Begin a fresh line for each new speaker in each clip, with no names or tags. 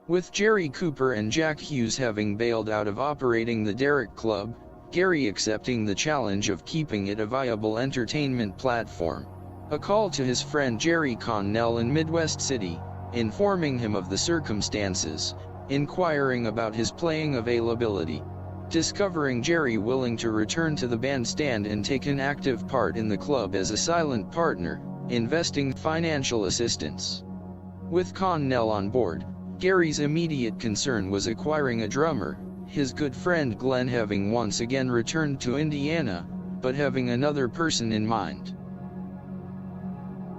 With Jerry Cooper and Jack Hughes having bailed out of operating the Derrick Club, Gary accepting the challenge of keeping it a viable entertainment platform. A call to his friend Jerry Connell in Midwest City, informing him of the circumstances, inquiring about his playing availability. Discovering Jerry willing to return to the bandstand and take an active part in the club as a silent partner, investing financial assistance. With Connell on board, Gary's immediate concern was acquiring a drummer, his good friend Glenn having once again returned to Indiana, but having another person in mind.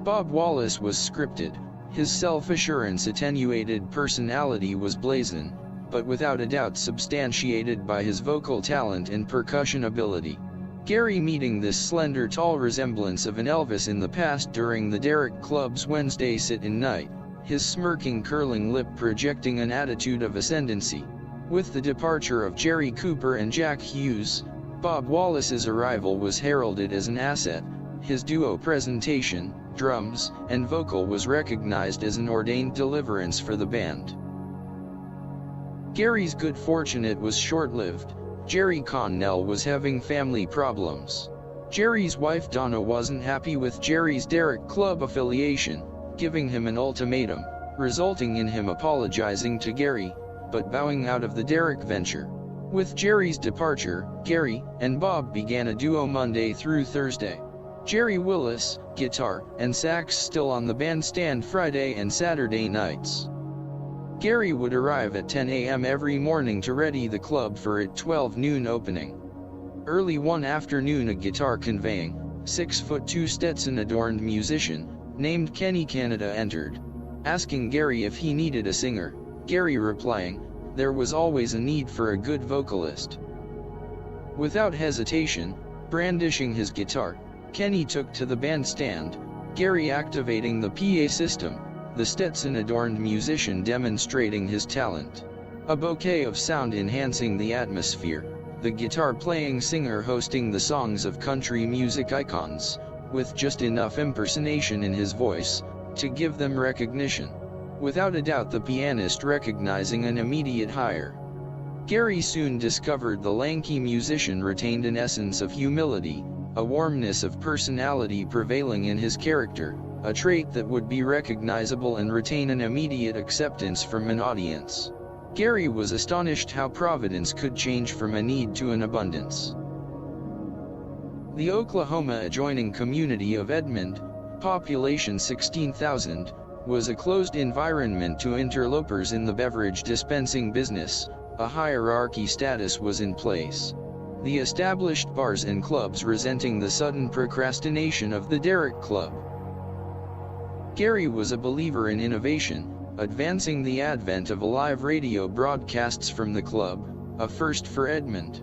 Bob Wallace was scripted, his self-assurance attenuated personality was blazing, but without a doubt substantiated by his vocal talent and percussion ability. Gary meeting this slender tall resemblance of an Elvis in the past during the Derrick Club's Wednesday sit-in night, his smirking curling lip projecting an attitude of ascendancy. With the departure of Jerry Cooper and Jack Hughes, Bob Wallace's arrival was heralded as an asset. His duo presentation, drums, and vocal was recognized as an ordained deliverance for the band. Gary's good fortune was short-lived. Jerry Connell was having family problems. Jerry's wife Donna wasn't happy with Jerry's Derrick Club affiliation, giving him an ultimatum, resulting in him apologizing to Gary, but bowing out of the Derrick venture. With Jerry's departure, Gary and Bob began a duo Monday through Thursday. Jerry Willis, guitar and sax still on the bandstand Friday and Saturday nights. Gary would arrive at 10 a.m. every morning to ready the club for its 12 noon opening. Early one afternoon a guitar conveying, 6'2" Stetson-adorned musician, named Kenny Canada entered. Asking Gary if he needed a singer, Gary replying, there was always a need for a good vocalist. Without hesitation, brandishing his guitar, Kenny took to the bandstand, Gary activating the PA system, the Stetson-adorned musician demonstrating his talent. A bouquet of sound enhancing the atmosphere, the guitar-playing singer hosting the songs of country music icons, with just enough impersonation in his voice, to give them recognition. Without a doubt the pianist recognizing an immediate hire. Gary soon discovered the lanky musician retained an essence of humility, a warmness of personality prevailing in his character, a trait that would be recognizable and retain an immediate acceptance from an audience. Gary was astonished how Providence could change from a need to an abundance. The Oklahoma adjoining community of Edmond, population 16,000, was a closed environment to interlopers in the beverage dispensing business. A hierarchy status was in place. The established bars and clubs resenting the sudden procrastination of the Derrick Club. Gary was a believer in innovation, advancing the advent of live radio broadcasts from the club, a first for Edmond.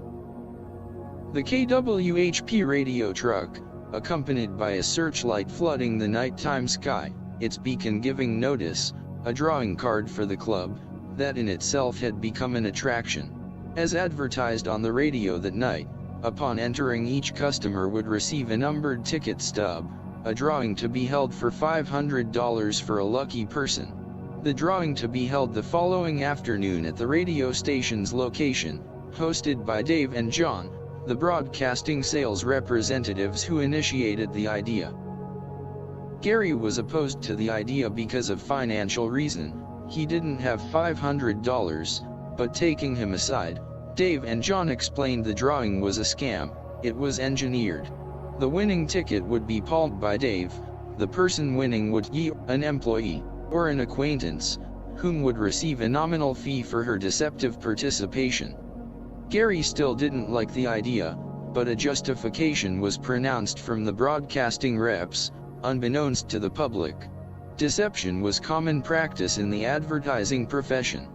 The KWHP radio truck, accompanied by a searchlight flooding the nighttime sky, its beacon giving notice, a drawing card for the club, that in itself had become an attraction. As advertised on the radio that night, upon entering each customer would receive a numbered ticket stub, a drawing to be held for $500 for a lucky person. The drawing to be held the following afternoon at the radio station's location, hosted by Dave and John, the broadcasting sales representatives who initiated the idea. Gary was opposed to the idea because of financial reason. He didn't have $500, but taking him aside, Dave and John explained the drawing was a scam. It was engineered. The winning ticket would be palmed by Dave. The person winning would be an employee, or an acquaintance, whom would receive a nominal fee for her deceptive participation. Gary still didn't like the idea, but a justification was pronounced from the broadcasting reps, unbeknownst to the public. Deception was common practice in the advertising profession.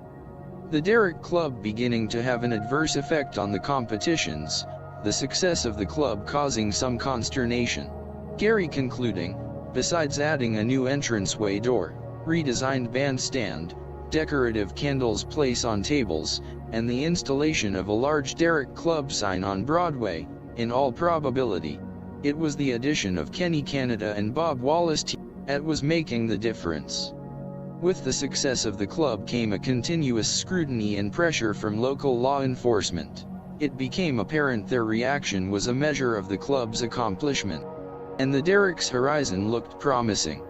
The Derrick Club beginning to have an adverse effect on the competitions, the success of the club causing some consternation. Gary concluding, besides adding a new entranceway door, redesigned bandstand, decorative candles placed on tables, and the installation of a large Derrick Club sign on Broadway, in all probability, it was the addition of Kenny Canada and Bob Wallace that was making the difference. With the success of the club came a continuous scrutiny and pressure from local law enforcement. It became apparent their reaction was a measure of the club's accomplishment. And the Derrick's horizon looked promising.